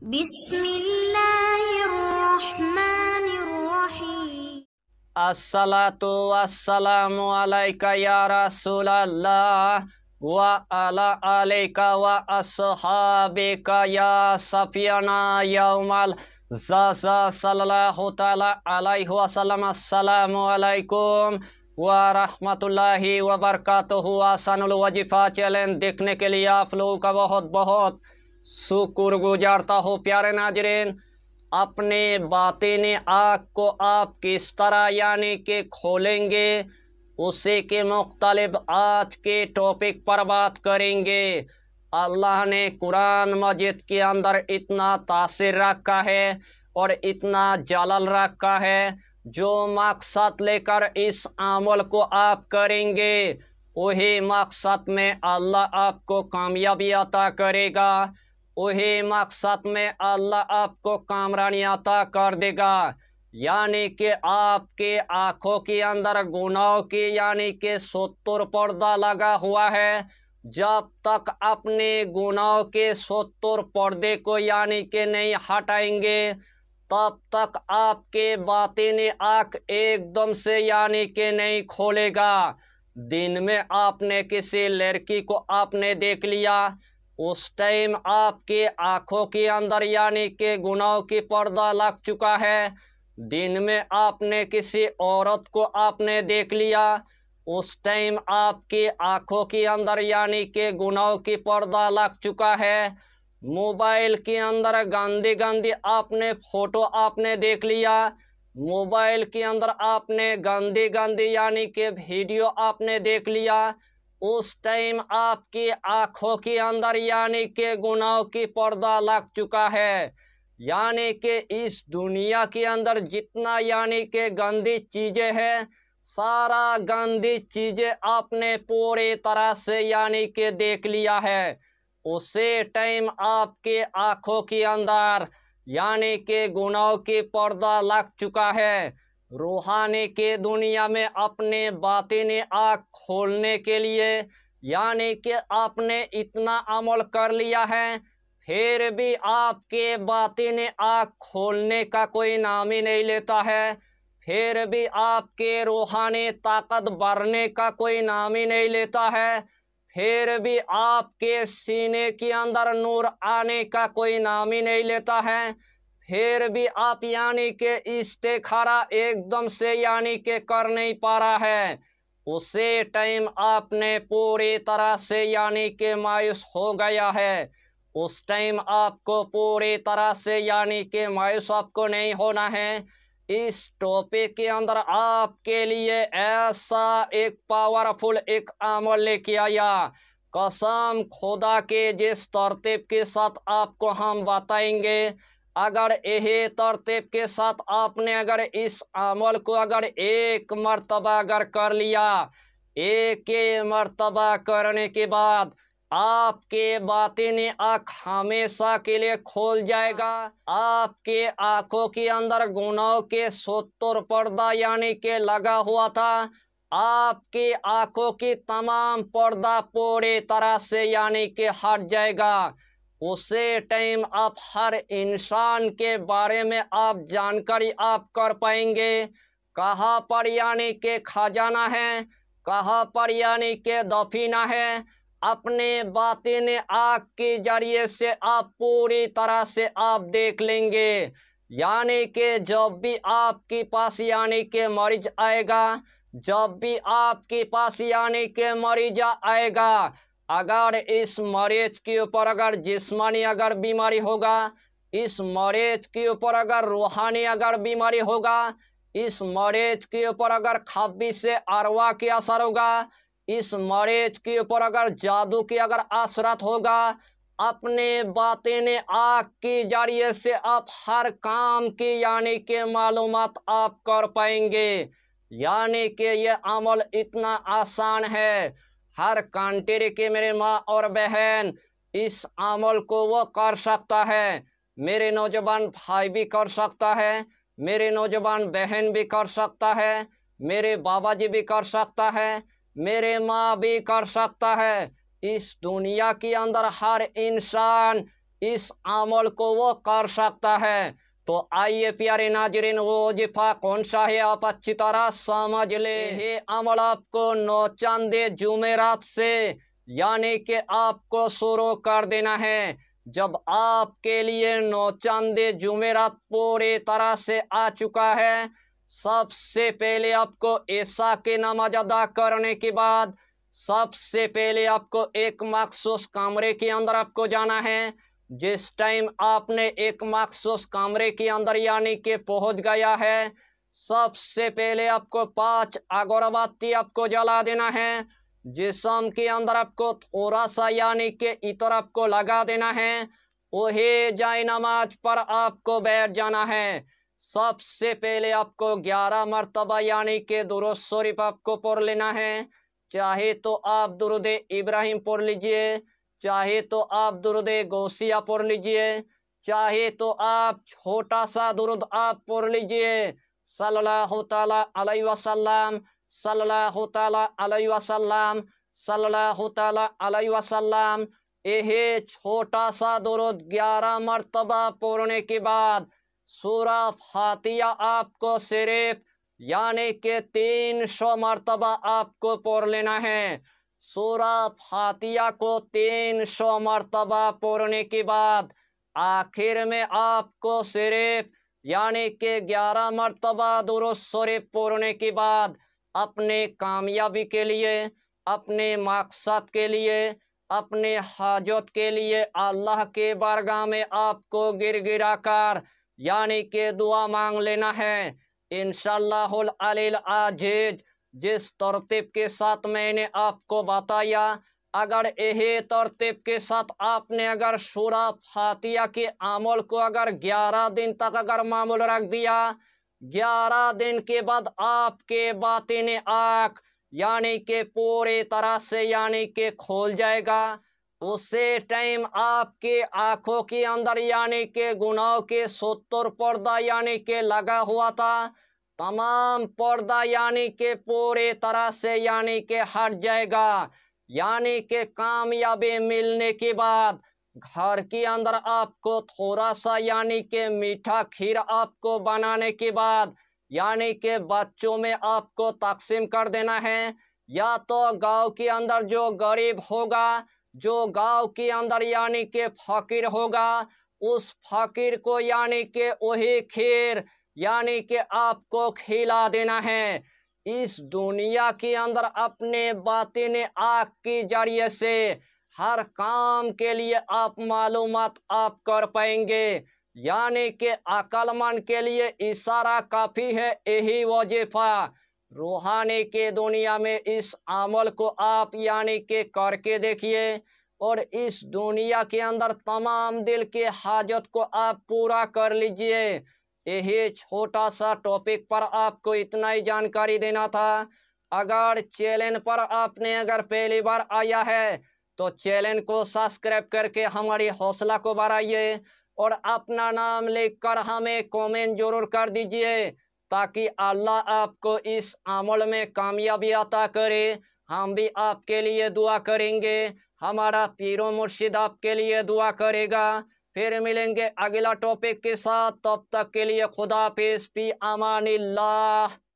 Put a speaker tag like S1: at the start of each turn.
S1: बिस्मिल्लाहिर्रहमानिर्रहीम।
S2: अस्सलातु वस्सलामु अलैका या रसूलल्लाह व अला अलैका व अस्हाबिका या सफियाना यौमल ज़ज़ा सल्लल्लाहु तआला अलैहि वसल्लम। अस्सलामु अलैकुम व रहमतुल्लाहि व बरकातुहू। आसानुल वजीफा चैलेंज देखने के लिए आप लोगों का बहुत बहुत शुक्र गुजारता हूँ। प्यारे नाज़रीन, अपने बातिनी आँख को आप किस तरह यानी कि खोलेंगे, उसी के मुख्तलिफ आज के टॉपिक पर बात करेंगे। अल्लाह ने कुरान मजीद के अंदर इतना तासीर रखा है और इतना जलाल रखा है, जो मकसद लेकर इस अमल को आप करेंगे वही मकसद में अल्लाह आपको कामयाबी अता करेगा, वही मकसद में अल्लाह आपको कामरानी अता कर देगा। यानी कि आपके आँखों के अंदर गुनाह की यानी कि 70 पर्दा लगा हुआ है। जब तक अपने गुनाह के 70 पर्दे को यानी कि नहीं हटाएंगे, तब तक आपके बातिनी आँख एकदम से यानी कि नहीं खोलेगा। दिन में आपने किसी लड़की को आपने देख लिया, उस टाइम आपके आँखों के अंदर यानी कि गुनाह की पर्दा लग चुका है। दिन में आपने किसी औरत को आपने देख लिया, उस टाइम आपकी आँखों के अंदर यानी कि गुनाह की पर्दा लग चुका है। मोबाइल के अंदर गंदी गंदी आपने फ़ोटो आपने देख लिया, मोबाइल के अंदर आपने गंदी गंदी यानी कि वीडियो आपने देख लिया, उस टाइम आपकी आँखों के अंदर यानी कि गुनाह की पर्दा लग चुका है। यानी कि इस दुनिया के अंदर जितना यानी कि गंदी चीज़ें हैं, सारा गंदी चीज़ें आपने पूरी तरह से यानी कि देख लिया है। उसी टाइम आपके आँखों के अंदर यानी कि गुनाह की पर्दा लग चुका है। रूहानी के दुनिया में अपने बातिनी आँख खोलने के लिए यानी कि आपने इतना अमल कर लिया है, फिर भी आपके बातिनी आँख खोलने का कोई नाम ही नहीं लेता है, फिर भी आपके रूहानी ताकत बढ़ने का कोई नाम ही नहीं लेता है, फिर भी आपके सीने के अंदर नूर आने का कोई नाम ही नहीं लेता है, फिर भी आप यानी कि इस्तिखारा एकदम से यानी कि कर नहीं पा रहा है। उसी टाइम आपने पूरी तरह से यानी कि मायूस हो गया है। उस टाइम आपको पूरी तरह से यानी कि मायूस आपको नहीं होना है। इस टॉपिक के अंदर आपके लिए ऐसा एक पावरफुल एक अमल लेके आया, कसम खुदा के जिस तरतीब के साथ आपको हम बताएंगे, अगर यही तरतीब के साथ आपने अगर इस अमल को अगर एक मर्तबा अगर कर लिया, एक मर्तबा करने के बाद आपके बातिनी आँख हमेशा के लिए खोल जाएगा। आपके आँखों के अंदर गुनाह के 70 पर्दा यानी कि लगा हुआ था, आपकी आँखों की तमाम पर्दा पूरी तरह से यानी कि हट जाएगा। उसी टाइम आप हर इंसान के बारे में आप जानकारी आप कर पाएंगे, कहाँ पर यानी कि खजाना है, कहाँ पर यानी कि दफीना है। अपने बातिनी आँख के जरिए से आप पूरी तरह से आप देख लेंगे। यानी कि जब भी आपके पास यानी कि मरीज आएगा, जब भी आपके पास यानी कि मरीजा आएगा, अगर इस मरीज के ऊपर अगर जिस्मानी अगर बीमारी होगा, इस मरीज के ऊपर अगर रूहानी अगर बीमारी होगा, इस मरीज के ऊपर अगर खब्बी से अरवा की असर होगा, इस मरीज के ऊपर अगर जादू की अगर असरत होगा, अपने बातिनी आँख के जरिए से आप हर काम की यानी कि मालूमात आप कर पाएंगे। यानी कि ये अमल इतना आसान है, हर कंट्री के मेरे माँ और बहन इस अमल को वो कर सकता है। मेरे नौजवान भाई भी कर सकता है, मेरे नौजवान बहन भी कर सकता है, मेरे बाबा जी भी कर सकता है, मेरे माँ भी कर सकता है। इस दुनिया के अंदर हर इंसान इस अमल को वो कर सकता है। तो आइए प्यारे नाजरीन, वो वजीफा कौन सा है आप अच्छी तरह समझ ले। ये अमल आपको नौचंदे जुमेरात से यानी कि आपको शुरू कर देना है। जब आपके लिए नौचंदे जुमेरात पूरी तरह से आ चुका है, सबसे पहले आपको ईशा की नमाज अदा करने के बाद सबसे पहले आपको एक मखसूस कमरे के अंदर आपको जाना है। जिस टाइम आपने एक मखसूस कमरे के अंदर यानी कि पहुंच गया है, सबसे पहले आपको 5 अगरबत्ती आपको जला देना है। जिस्म के अंदर आपको थोड़ा सा यानी कि इतर आपको लगा देना है। वही जाए नमाज पर आपको बैठ जाना है। सबसे पहले आपको 11 मरतबा यानी कि दुरूद शरीफ आपको पढ़ लेना है। चाहे तो आप दुरूद इब्राहिम पढ़ लीजिए, चाहे तो आप दुरूद गौसिया पढ़ लीजिए, चाहे तो आप छोटा सा दुरूद आप पढ़ लीजिए, सल्लल्लाहु ताला अलैहि वसल्लम, सल्लल्लाहु ताला अलैहि वसल्लम, सल्लल्लाहु ताला अलैहि वसल्लम। यह छोटा सा दुरूद 11 मरतबा पढ़ने के बाद सूरा फातिहा आपको सिर्फ यानी कि 300 मरतबा आपको पढ़ लेना है। सूरा फातिहा को 300 मरतबा पढ़ने के बाद आखिर में आपको सिर्फ यानी कि 11 मरतबा दुरूद शरीफ पढ़ने के बाद अपने कामयाबी के लिए, अपने मकसद के लिए, अपने हाजत के लिए अल्लाह के बारगाह में आपको गिड़गिड़ा कर यानी कि दुआ मांग लेना है। इंशाअल्लाहुल अलील अजीज जिस तरतीब के साथ मैंने आपको बताया, अगर यही तरतीब के साथ आपने अगर सूरा फातिहा के अमल को अगर 11 दिन तक अगर मामूल रख दिया, 11 दिन के बाद आपके बातिन आँख यानी कि पूरी तरह से यानी कि खोल जाएगा। उसे टाइम आपके आंखों के अंदर यानी कि गुनाह के 70 पर्दा यानी कि लगा हुआ था, तमाम पर्दा यानी कि पूरी तरह से यानी कि हट जाएगा। यानी कि कामयाबी मिलने के बाद घर के अंदर आपको थोड़ा सा यानी कि मीठा खीर आपको बनाने के बाद यानी कि बच्चों में आपको तकसीम कर देना है। या तो गांव के अंदर जो गरीब होगा, जो गांव के अंदर यानी कि फकीर होगा, उस फकीर को यानी कि वही खीर यानी कि आपको खिला देना है। इस दुनिया के अंदर अपने बातिन आँख के जरिए से हर काम के लिए आप मालूमात आप कर पाएंगे। यानी कि अक्लमंद के लिए इशारा काफी है, यही वजीफा। रूहानी के दुनिया में इस अमल को आप यानी कि करके देखिए और इस दुनिया के अंदर तमाम दिल के हाजत को आप पूरा कर लीजिए। यही छोटा सा टॉपिक पर आपको इतना ही जानकारी देना था। अगर चैनल पर आपने अगर पहली बार आया है तो चैनल को सब्सक्राइब करके हमारी हौसला को बढ़ाइए और अपना नाम लिखकर हमें कमेंट जरूर कर दीजिए, ताकि अल्लाह आपको इस अमल में कामयाबी अता करे। हम भी आपके लिए दुआ करेंगे, हमारा पीरो मुर्शिद आपके लिए दुआ करेगा। फिर मिलेंगे अगला टॉपिक के साथ, तब तक के लिए खुदा हाफिज़, फी अमानिल्लाह।